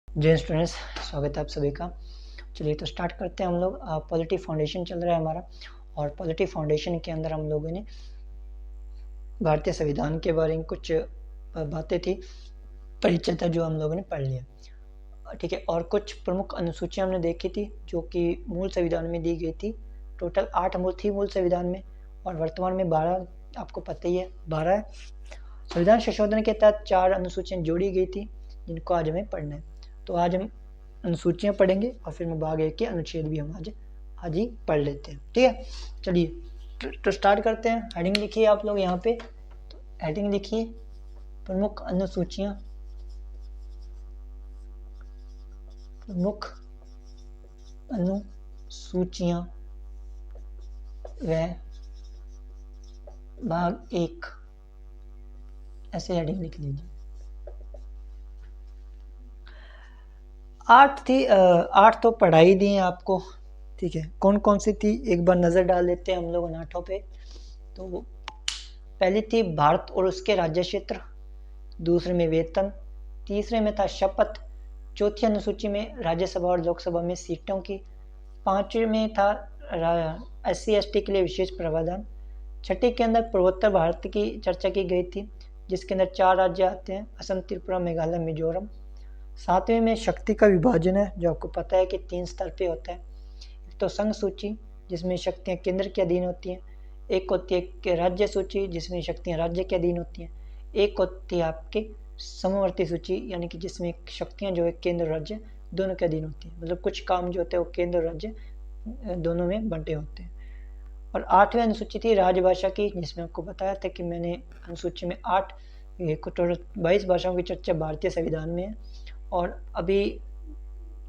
जय स्टूडेंट्स, स्वागत है आप सभी का। चलिए तो स्टार्ट करते हैं हम लोग। पॉलिटी फाउंडेशन चल रहा है हमारा, और पॉलिटी फाउंडेशन के अंदर हम लोगों ने भारतीय संविधान के बारे में कुछ बातें थी, परिचय था जो हम लोगों ने पढ़ लिया, ठीक है। और कुछ प्रमुख अनुसूचियां हमने देखी थी जो कि मूल संविधान में दी गई थी। टोटल 8 थी मूल संविधान में, और वर्तमान में 12, आपको पता ही है 12 है। संविधान संशोधन के तहत 4 अनुसूचियां जोड़ी गई थी जिनको आज हमें पढ़ना है। तो आज हम अनुसूचियां पढ़ेंगे और फिर मैं भाग 1 के अनुच्छेद भी हम आज ही पढ़ लेते हैं, ठीक है। चलिए तो स्टार्ट करते हैं। हेडिंग लिखिए आप लोग यहाँ पे, तो हेडिंग लिखिए प्रमुख अनुसूचियां, प्रमुख अनुसूचियां व भाग 1, ऐसे हेडिंग लिख लीजिए। 8 तो पढ़ाई दी है आपको, ठीक है। कौन कौन सी थी एक बार नज़र डाल लेते हैं हम लोग उन 8 पे। तो पहली थी भारत और उसके राज्य क्षेत्र, दूसरे में वेतन, तीसरे में था शपथ, चौथी अनुसूची में राज्यसभा और लोकसभा में सीटों की, 5वें में था SC/ST के लिए विशेष प्रावधान, 6ठी के अंदर पूर्वोत्तर भारत की चर्चा की गई थी जिसके अंदर 4 राज्य आते हैं, असम, त्रिपुरा, मेघालय, मिजोरम। 7वें में शक्ति का विभाजन है, जो आपको पता है कि 3 स्तर पे होता है। एक तो संघ सूची जिसमें शक्तियाँ केंद्र के अधीन होती हैं, एक होती है राज्य सूची जिसमें शक्तियाँ राज्य के अधीन होती हैं, एक होती है आपकी समवर्ती सूची यानी कि जिसमें शक्तियाँ जो है केंद्र राज्य दोनों के अधीन होती हैं। मतलब कुछ काम जो होते हैं वो केंद्र राज्य दोनों में बंटे होते हैं। और 8वें अनुसूची थी राजभाषा की, जिसमें आपको बताया था कि मैंने अनुसूची में 8 टोटल 22 भाषाओं की चर्चा भारतीय संविधान में है। और अभी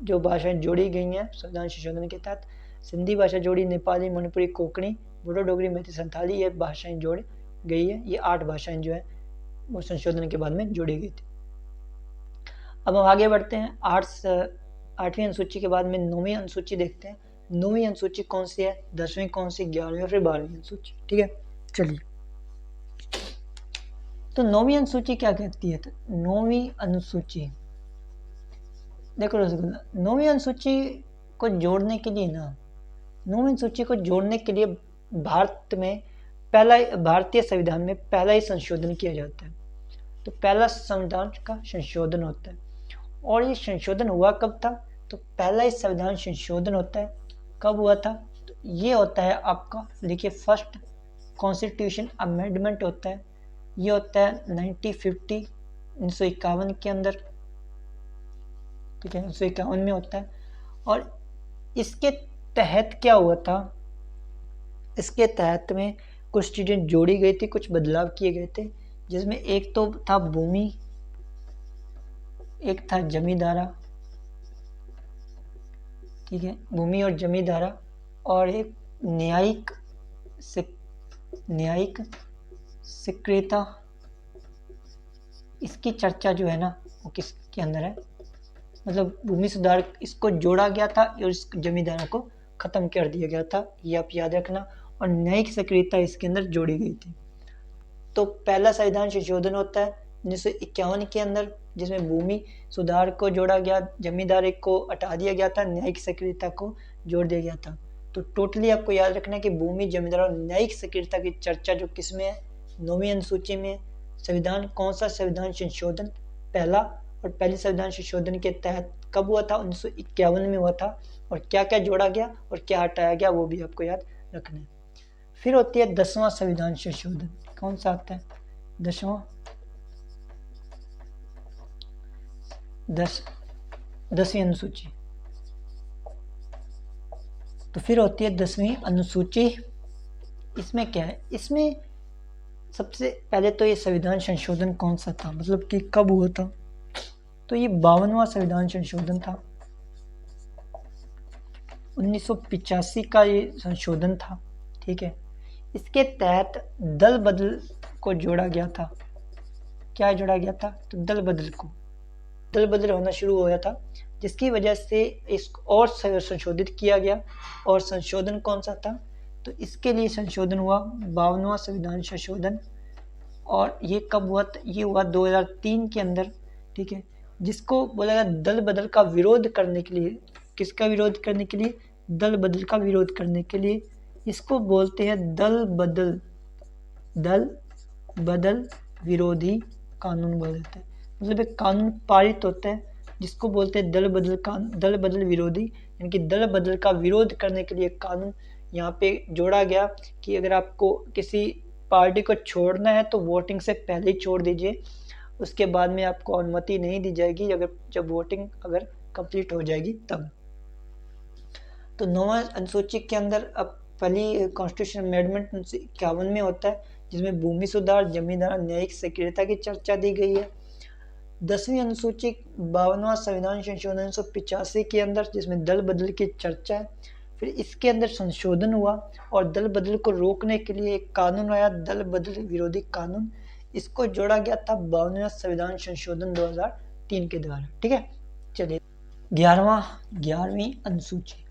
जो भाषाएं जोड़ी गई हैं संविधान संशोधन के तहत, सिंधी भाषा जोड़ी, नेपाली, मणिपुरी, कोंकणी, बोडो, डोगरी, मैथिली, संथाली, ये भाषाएं जोड़ गई है। ये 8 भाषाएं जो है वो संशोधन के बाद में जोड़ी गई थी। अब हम आगे बढ़ते हैं। 8वीं अनुसूची के बाद में 9वीं अनुसूची देखते हैं। 9वीं अनुसूची कौन सी है, 10वीं कौन सी, 11वीं और फिर 12वीं अनुसूची, ठीक है। चलिए तो 9वीं अनुसूची क्या कहती है। तो 9वीं अनुसूची देखो, 9वीं अनुसूची को जोड़ने के लिए ना, 9वीं अनुसूची को जोड़ने के लिए भारतीय संविधान में पहला ही संशोधन किया जाता है। तो पहला संविधान का संशोधन होता है। और ये संशोधन हुआ कब था, तो पहला ही संविधान संशोधन होता है कब हुआ था, तो ये होता है आपका, देखिए, फर्स्ट कॉन्स्टिट्यूशन अमेंडमेंट होता है। ये होता है 1951 के अंदर, ठीक है, 1951 में होता है। और इसके तहत क्या हुआ था, इसके तहत में कुछ चीज़ें जोड़ी गई थी, कुछ बदलाव किए गए थे, जिसमें एक तो था भूमि, एक था जमींदारा, ठीक है, भूमि और जमींदारा, और एक न्यायिक स्वीकृता। इसकी चर्चा जो है ना वो किसके अंदर है, मतलब भूमि सुधार इसको जोड़ा गया था और इस जमींदारों को खत्म कर दिया गया था, ये आप याद रखना। और न्यायिक सक्रियता इसके अंदर जोड़ी गई थी। तो पहला संविधान संशोधन होता है 1951 के अंदर, जिसमें भूमि सुधार को जोड़ा गया, जमींदारी को हटा दिया गया था, न्यायिक सक्रियता को जोड़ दिया गया था। तो टोटली आपको याद रखना है कि भूमि, जमींदार और न्यायिक सक्रियता की चर्चा जो किसमें है, 9वीं अनुसूची में। संविधान कौन सा संविधान संशोधन, पहला, और पहले संविधान संशोधन के तहत कब हुआ था, 1951 में हुआ था। और क्या क्या जोड़ा गया और क्या हटाया गया वो भी आपको याद रखना है। फिर होती है 10वां संविधान संशोधन, कौन सा आता है, 10वीं अनुसूची। तो फिर होती है 10वीं अनुसूची। इसमें क्या है, इसमें सबसे पहले तो ये संविधान संशोधन कौन सा था, मतलब कि कब हुआ था, तो ये 52वां संविधान संशोधन था। 1985 का ये संशोधन था, ठीक है। इसके तहत दल बदल को जोड़ा गया था। क्या जोड़ा गया था, तो दल बदल होना शुरू हो गया था, जिसकी वजह से इसको और संशोधित किया गया। और संशोधन कौन सा था, तो इसके लिए संशोधन हुआ 52वां संविधान संशोधन। और ये कब हुआ, ये हुआ 2003 के अंदर, ठीक है। जिसको बोला गया दल बदल का विरोध करने के लिए। किसका विरोध करने के लिए? दल बदल का विरोध करने के लिए। इसको बोलते हैं दल बदल विरोधी कानून बोल देते हैं। मतलब एक कानून पारित होता है जिसको बोलते हैं दल बदल विरोधी, यानी कि दल बदल का विरोध करने के लिए कानून यहाँ पे जोड़ा गया कि अगर आपको किसी पार्टी को छोड़ना है तो वोटिंग से पहले ही छोड़ दीजिए, उसके बाद में आपको अनुमति नहीं दी जाएगी अगर जब वोटिंग अगर कंप्लीट हो जाएगी तब। तो 9वां अनुसूची के अंदर अब पहली कॉन्स्टिट्यूशन अमेंडमेंट 51 में होता है, जिसमें भूमि सुधार, जमींदार, न्यायिक सक्रियता की चर्चा दी गई है। 10वीं अनुसूची 52वां संविधान संशोधन 1985 के अंदर, जिसमें दल बदल की चर्चा है। फिर इसके अंदर संशोधन हुआ और दल बदल को रोकने के लिए एक कानून आया, दल बदल विरोधी कानून। इसको जोड़ा गया था 52वें संविधान संशोधन 2003 के द्वारा। ठीक है, चलिए 11वीं अनुसूची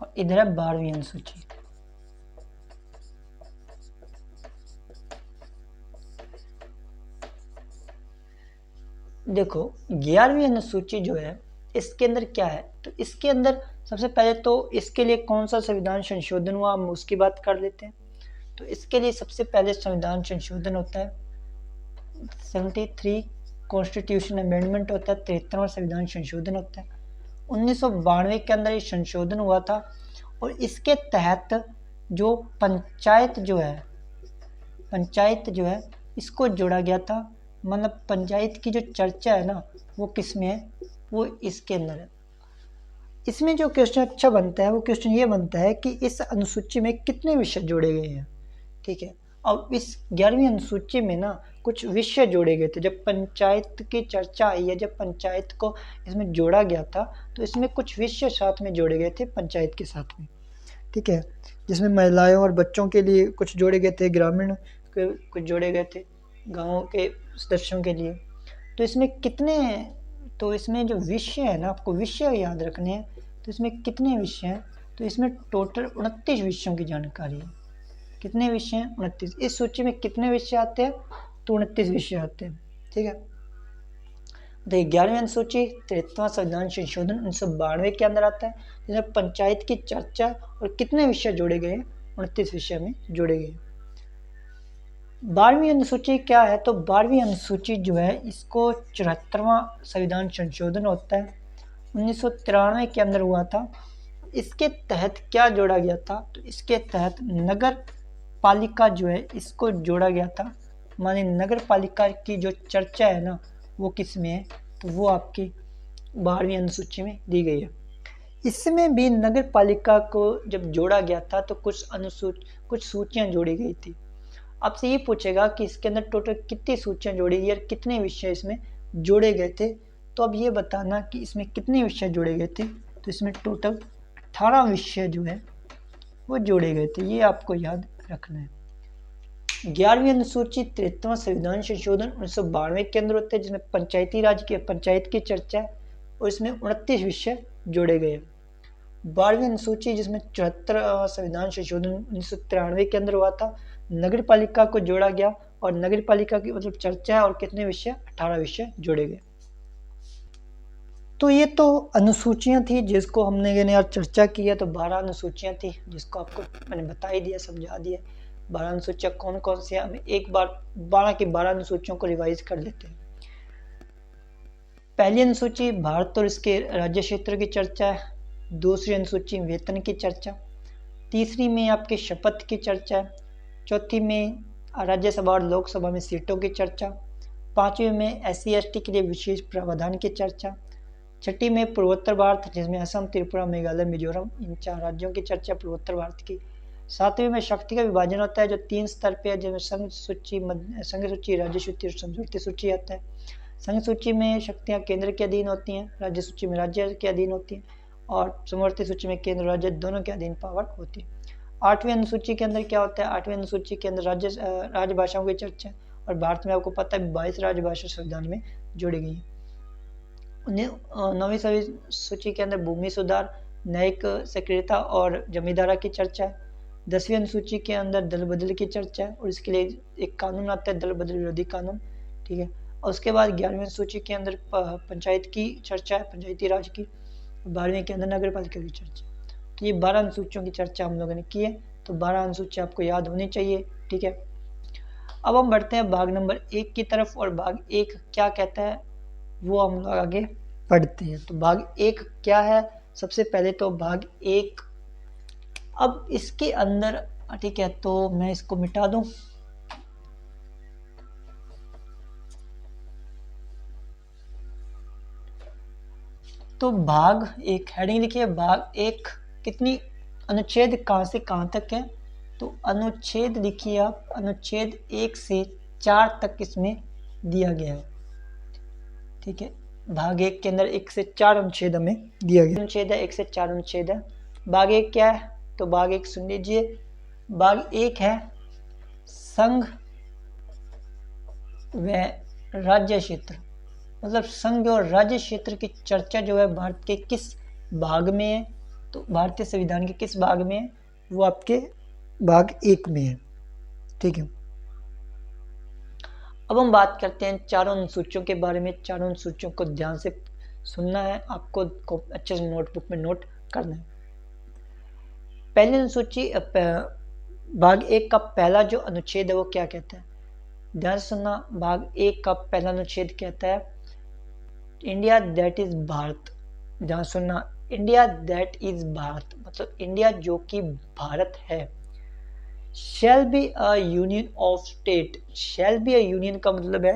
और इधर है 12वीं अनुसूची। देखो 11वीं अनुसूची जो है इसके अंदर क्या है, तो इसके अंदर सबसे पहले तो इसके लिए कौन सा संविधान संशोधन हुआ हम उसकी बात कर लेते हैं। तो इसके लिए सबसे पहले संविधान संशोधन होता है 73 कॉन्स्टिट्यूशन अमेंडमेंट होता है, 73वां संविधान संशोधन होता है। 1992 के अंदर ये संशोधन हुआ था और इसके तहत जो पंचायत जो है इसको जोड़ा गया था। मतलब पंचायत की जो चर्चा है ना वो किस में है, वो इसके अंदर है। इसमें जो क्वेश्चन अच्छा बनता है वो क्वेश्चन ये बनता है कि इस अनुसूची में कितने विषय जोड़े गए हैं। ठीक है, अब इस 11वीं अनुसूची में ना कुछ विषय जोड़े गए थे। जब पंचायत की चर्चा आई है, जब पंचायत को इसमें जोड़ा गया था तो इसमें कुछ विषय साथ में जोड़े गए थे पंचायत के साथ में। ठीक है, जिसमें महिलाओं और बच्चों के लिए कुछ जोड़े गए थे, ग्रामीण के कुछ जोड़े गए थे, गाँव के सदस्यों के लिए। तो इसमें कितने, तो इसमें जो विषय है ना, आपको विषय याद रखने हैं। तो इसमें कितने विषय हैं, तो इसमें टोटल 29 विषयों की जानकारी है। कितने विषय हैं? 29। इस सूची में कितने विषय आते हैं? तो 29 विषय आते हैं। ठीक है, देखिए 11वीं अनुसूची 73वां संविधान संशोधन 1992 के अंदर आता है, जिसमें पंचायत की चर्चा और कितने विषय जोड़े गए हैं? 29 विषय में जोड़े गए। 12वीं अनुसूची क्या है, तो 12वीं अनुसूची जो है इसको 74वां संविधान संशोधन होता है, 1993 के अंदर हुआ था। इसके तहत क्या जोड़ा गया था, तो इसके तहत नगर पालिका जो है इसको जोड़ा गया था। माने नगर पालिका की जो चर्चा है ना वो किस में है, तो वो आपकी 12वीं अनुसूची में दी गई है। इसमें भी नगर पालिका को जब जोड़ा गया था तो कुछ सूचियां जोड़ी गई थी। आपसे ये पूछेगा कि इसके अंदर टोटल कितनी सूचियां जोड़ी गई और कितने विषय इसमें जोड़े गए थे। तो अब ये बताना कि इसमें कितने विषय जोड़े गए थे, तो इसमें टोटल 18 विषय जो है वो जोड़े गए थे, ये आपको याद रखना है। 11वीं अनुसूची 73वां संविधान संशोधन 1992 के अंदर होता है, जिसमें पंचायत की चर्चा है और इसमें 29 विषय जोड़े गए। 12वीं अनुसूची जिसमें 74वां संविधान संशोधन 1993 के अंदर हुआ था, नगर पालिका को जोड़ा गया और नगर पालिका की मतलब चर्चा है और कितने विषय? 18 विषय जोड़े गए। तो ये तो अनुसूचियां थी जिसको हमने यार चर्चा की है। तो 12 अनुसूचियां थी जिसको आपको मैंने बता ही दिया, समझा दिया। 12 अनुसूचियां कौन कौन सी, हम एक बार 12 की 12 अनुसूचियों को रिवाइज कर लेते हैं। पहली अनुसूची भारत और इसके राज्य क्षेत्र की चर्चा है। दूसरी अनुसूची वेतन की चर्चा। तीसरी में आपके शपथ की चर्चा है। चौथी में राज्यसभा और लोकसभा में सीटों की चर्चा। पांचवी में SC/ST के लिए विशेष प्रावधान की चर्चा। छठी में पूर्वोत्तर भारत, जिसमें असम, त्रिपुरा, मेघालय, मिजोरम, इन 4 राज्यों की चर्चा पूर्वोत्तर भारत की। सातवीं में शक्ति का विभाजन होता है जो 3 स्तर पे है, जिसमें संघ सूची, राज्य सूची और समझौती सूची आता है। संघ सूची में शक्तियाँ केंद्र के अधीन होती हैं, राज्य सूची में राज्य के अधीन होती हैं और समवर्ती सूची में केंद्र राज्य दोनों के अधीन पावर होती है। 8वीं अनुसूची के अंदर क्या होता है? 8वीं अनुसूची के अंदर राजभाषाओं की चर्चा, और भारत में आपको पता है 22 राजभाषा संविधान में जोड़ी गई है। 9वीं सूची के अंदर भूमि सुधार, न्यायिक सक्रियता और जमींदारा की चर्चा है। 10वीं अनुसूची के अंदर दल बदल की चर्चा है और इसके लिए एक कानून आता है, दल बदल विरोधी कानून, ठीक है। और उसके बाद 11वीं अनुसूची के अंदर पंचायत की चर्चा है, पंचायती राज की। 12वीं के अंदर नगर पालिका की चर्चा। तो ये 12 अनुसूचियों की चर्चा हम लोगों ने की है, तो 12 अनुसूचियाँ आपको याद होनी चाहिए, ठीक है। अब हम बढ़ते हैं भाग नंबर 1 की तरफ, और भाग 1 क्या कहता है वो हम लोग आगे पढ़ते हैं। तो भाग 1 क्या है, सबसे पहले तो भाग 1, अब इसके अंदर, ठीक है, तो मैं इसको मिटा दूं। तो भाग 1 हेडिंग लिखिए, भाग 1 कितनी अनुच्छेद कहाँ से कहाँ तक है, तो अनुच्छेद लिखिए आप, अनुच्छेद 1 से 4 तक इसमें दिया गया है, ठीक है। भाग 1 के अंदर 1 से 4 अनुच्छेद हमें दिया गया, अनुच्छेद है 1 से 4 अनुच्छेद है। भाग 1 क्या है, तो भाग 1 सुन लीजिए, भाग 1 है संघ व राज्य क्षेत्र, मतलब संघ और राज्य क्षेत्र की चर्चा जो है भारत के किस भाग में है, तो भारतीय संविधान के किस भाग में है, वो आपके भाग 1 में है, ठीक है। अब हम बात करते हैं चारों अनुसूचियों के बारे में। चारों अनुसूचियों को ध्यान से सुनना है आपको, अच्छे से नोटबुक में नोट करना है। पहली अनुसूची भाग 1 का पहला जो अनुच्छेद है वो क्या कहता है, ध्यान से सुनना। भाग 1 का पहला अनुच्छेद कहता है इंडिया दैट इज भारत, ध्यान सुनना, इंडिया दैट इज भारत मतलब इंडिया जो कि भारत है। Shall be a union of state, shall be a union का मतलब है,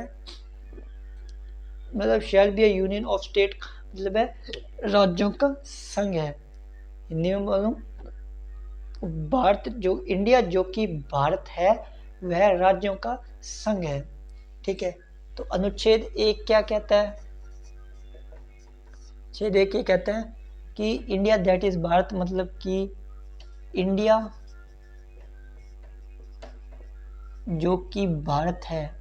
मतलब shall be a union of state मतलब है राज्यों का संघ है। हिंदी में बोलूं, भारत जो इंडिया जो कि भारत है वह राज्यों का संघ है, ठीक है। तो अनुच्छेद 1 क्या कहता है, अनुच्छेद 1 ये कहता है कि इंडिया दैट इज भारत मतलब कि इंडिया जो कि भारत है,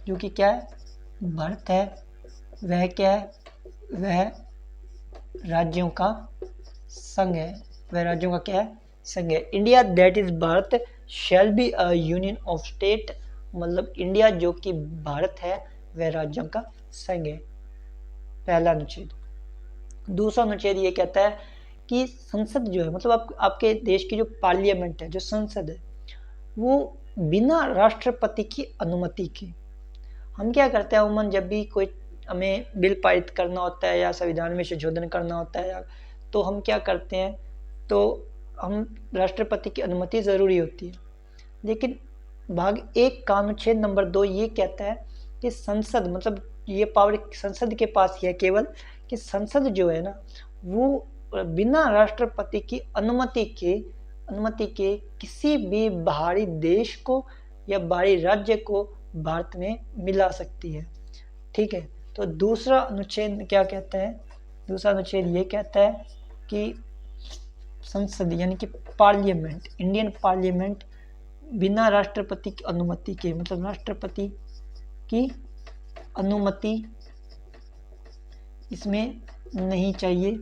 जो कि क्या है, भारत है, वह क्या है, वह राज्यों का संघ है, वह राज्यों का क्या है, संघ है। India that is Bharat shall be a union of state मतलब इंडिया जो कि भारत है वह राज्यों का संघ है, पहला अनुच्छेद। दूसरा अनुच्छेद ये कहता है कि संसद जो है मतलब आपके देश की जो पार्लियामेंट है, जो संसद है, वो बिना राष्ट्रपति की अनुमति के, हम क्या करते हैं उमन जब भी कोई हमें बिल पारित करना होता है या संविधान में संशोधन करना होता है तो हम क्या करते हैं, तो हम राष्ट्रपति की अनुमति ज़रूरी होती है। लेकिन भाग 1 का अनुच्छेद नंबर 2 ये कहता है कि संसद मतलब ये पावर संसद के पास ही है केवल, कि संसद जो है ना वो बिना राष्ट्रपति की अनुमति के किसी भी बाहरी देश को या बाहरी राज्य को भारत में मिला सकती है, ठीक है। तो दूसरा अनुच्छेद क्या कहता है, दूसरा अनुच्छेद ये कहता है कि संसद यानी कि पार्लियामेंट, इंडियन पार्लियामेंट बिना राष्ट्रपति की अनुमति के मतलब राष्ट्रपति की अनुमति इसमें नहीं चाहिए।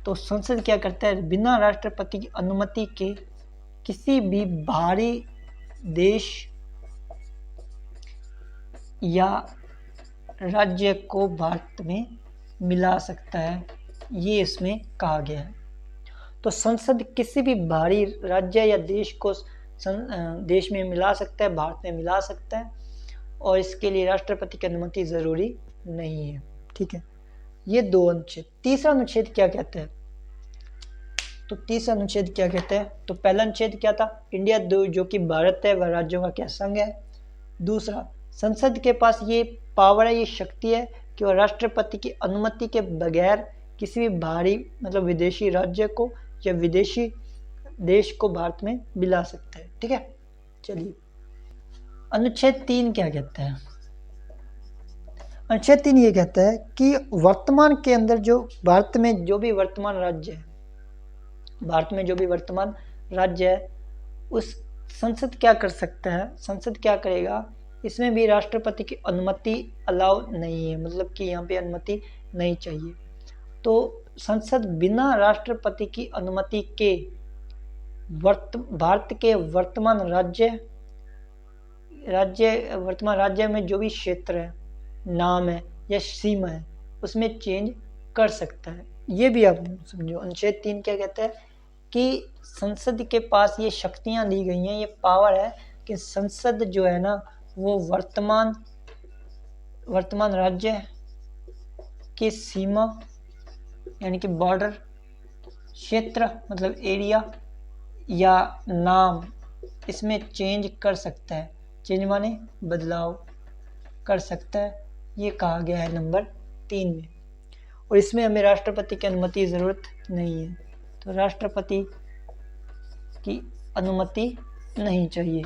तो संसद क्या करता है, बिना राष्ट्रपति की अनुमति के किसी भी बाहरी देश या राज्य को भारत में मिला सकता है, ये इसमें कहा गया है। तो संसद किसी भी बाहरी राज्य या देश को देश में मिला सकता है, भारत में मिला सकता है, और इसके लिए राष्ट्रपति की अनुमति ज़रूरी नहीं है, ठीक है। ये दो अनुच्छेद। तीसरा अनुच्छेद क्या कहता है, तो तीसरा अनुच्छेद क्या कहता है, तो पहला अनुच्छेद क्या था, इंडिया जो कि भारत है वह राज्यों का क्या संघ है। दूसरा, संसद के पास ये पावर है, ये शक्ति है कि वह राष्ट्रपति की अनुमति के बगैर किसी भी बाहरी मतलब विदेशी राज्य को या विदेशी देश को भारत में मिला सकता है, ठीक है। चलिए, अनुच्छेद 3 क्या कहता है, अनुच्छेद 3 ये कहता है कि वर्तमान के अंदर जो भारत में जो भी वर्तमान राज्य है, भारत में जो भी वर्तमान राज्य है उस संसद क्या कर सकता है, संसद क्या करेगा, इसमें भी राष्ट्रपति की अनुमति अलाउ नहीं है, मतलब कि यहाँ पे अनुमति नहीं चाहिए। तो संसद बिना राष्ट्रपति की अनुमति के भारत के वर्तमान राज्य में जो भी क्षेत्र है, नाम है या सीमा है, उसमें चेंज कर सकता है। ये भी आप समझो। अनुच्छेद 3 क्या कहता है कि संसद के पास ये शक्तियां दी गई हैं, ये पावर है कि संसद जो है ना वो वर्तमान राज्य की सीमा यानी कि बॉर्डर, क्षेत्र मतलब एरिया या नाम, इसमें चेंज कर सकता है। चेंज माने बदलाव कर सकता है, ये कहा गया है नंबर 3 में। और इसमें हमें राष्ट्रपति की अनुमति ज़रूरत नहीं है, तो राष्ट्रपति की अनुमति नहीं चाहिए,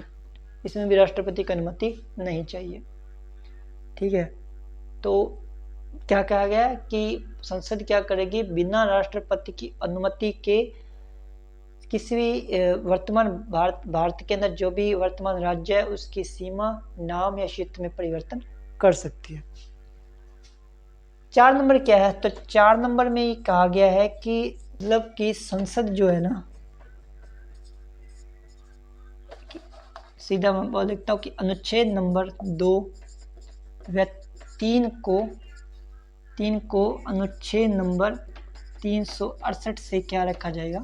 इसमें भी राष्ट्रपति की अनुमति नहीं चाहिए। ठीक है, तो क्या कहा गया कि संसद क्या करेगी, बिना राष्ट्रपति की अनुमति के किसी भी वर्तमान भारत के अंदर जो भी वर्तमान राज्य है उसकी सीमा, नाम या क्षेत्र में परिवर्तन कर सकती है। 4 नंबर क्या है, तो 4 नंबर में ये कहा गया है कि मतलब कि संसद जो है ना, सीधा मैं बोल देता हूँ कि अनुच्छेद नंबर 2 व 3 को अनुच्छेद नंबर 368 से क्या रखा जाएगा,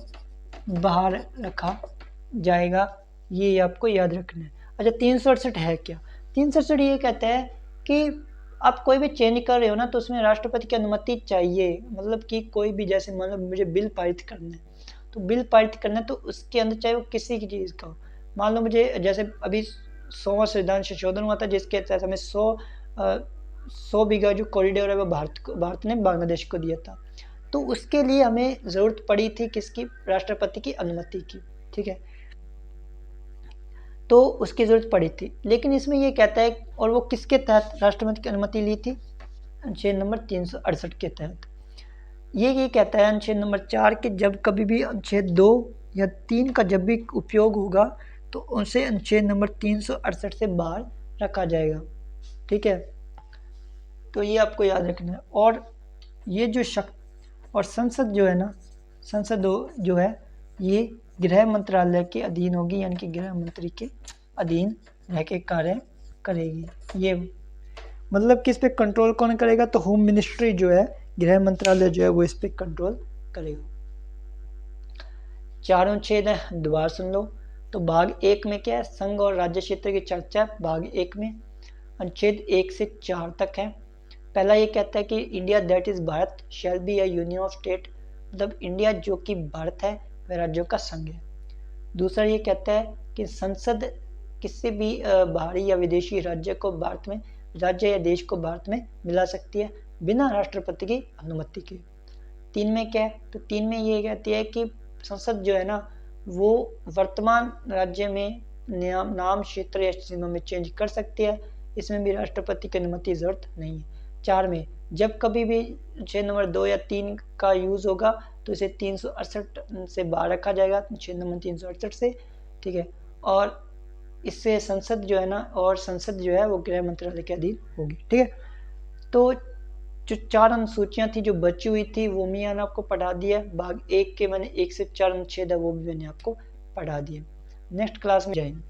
बाहर रखा जाएगा। ये आपको याद रखना है। अच्छा, 368 है क्या? 368 ये कहता है कि आप कोई भी चेंज कर रहे हो ना तो उसमें राष्ट्रपति की अनुमति चाहिए। मतलब कि कोई भी, जैसे मान लो मुझे बिल पारित करना है, तो बिल पारित करना है तो उसके अंदर चाहे वो किसी की चीज़ का हो। मान लो मुझे, जैसे अभी 100वां संविधान संशोधन हुआ था जिसके तहत हमें 100 बीघा जो कॉरिडोर है वो भारत ने बांग्लादेश को दिया था, तो उसके लिए हमें ज़रूरत पड़ी थी किसकी, राष्ट्रपति की अनुमति की। ठीक है, तो उसकी ज़रूरत पड़ी थी। लेकिन इसमें ये कहता है, और वो किसके तहत राष्ट्रपति की अनुमति ली थी, अनुच्छेद नंबर 368 के तहत। ये कहता है अनुच्छेद नंबर 4 के जब कभी भी अनुच्छेद 2 या 3 का जब भी उपयोग होगा तो उसे अनुच्छेद नंबर 368 से बाहर रखा जाएगा। ठीक है, तो ये आपको याद रखना है। और ये जो और संसद जो है ना, संसद जो है ये गृह मंत्रालय के अधीन होगी, यानी कि गृह मंत्री के अधीन रह के कार्य करेगी। ये मतलब कि इस पे कंट्रोल कौन करेगा, तो होम मिनिस्ट्री जो है, गृह मंत्रालय जो है वो इस पे कंट्रोल करेगा। चारों अनुच्छेद है, दोबारा सुन लो। तो भाग 1 में क्या है, संघ और राज्य क्षेत्र की चर्चा। भाग 1 में अनुच्छेद 1 से 4 तक है। पहला ये कहता है कि India that is Bharat shall be a union of state, मतलब इंडिया जो कि भारत है वह राज्यों का संघ है। दूसरा ये कहता है कि संसद किसी भी बाहरी या विदेशी राज्य को भारत में, राज्य या देश को भारत में मिला सकती है बिना राष्ट्रपति की अनुमति के। 3 में क्या है, तो 3 में ये कहती है कि संसद जो है ना वो वर्तमान राज्य में नाम, क्षेत्र या सीमा में चेंज कर सकती है, इसमें भी राष्ट्रपति की अनुमति जरूरत नहीं है। 4 में जब कभी भी अनुच्छेद नंबर 2 या 3 का यूज होगा तो इसे 368 से बाहर रखा जाएगा, अनुच्छेद नंबर 368 से। ठीक है, और इससे संसद जो है ना, और संसद जो है वो गृह मंत्रालय के अधीन होगी। ठीक है, तो जो 4 अनुसूचियां थी जो बची हुई थी वो मैंने आपको पढ़ा दिया। भाग 1 के मैंने 1 से 4 अनुच्छेद है वो भी मैंने आपको पढ़ा दिया। नेक्स्ट क्लास में जाएंगे।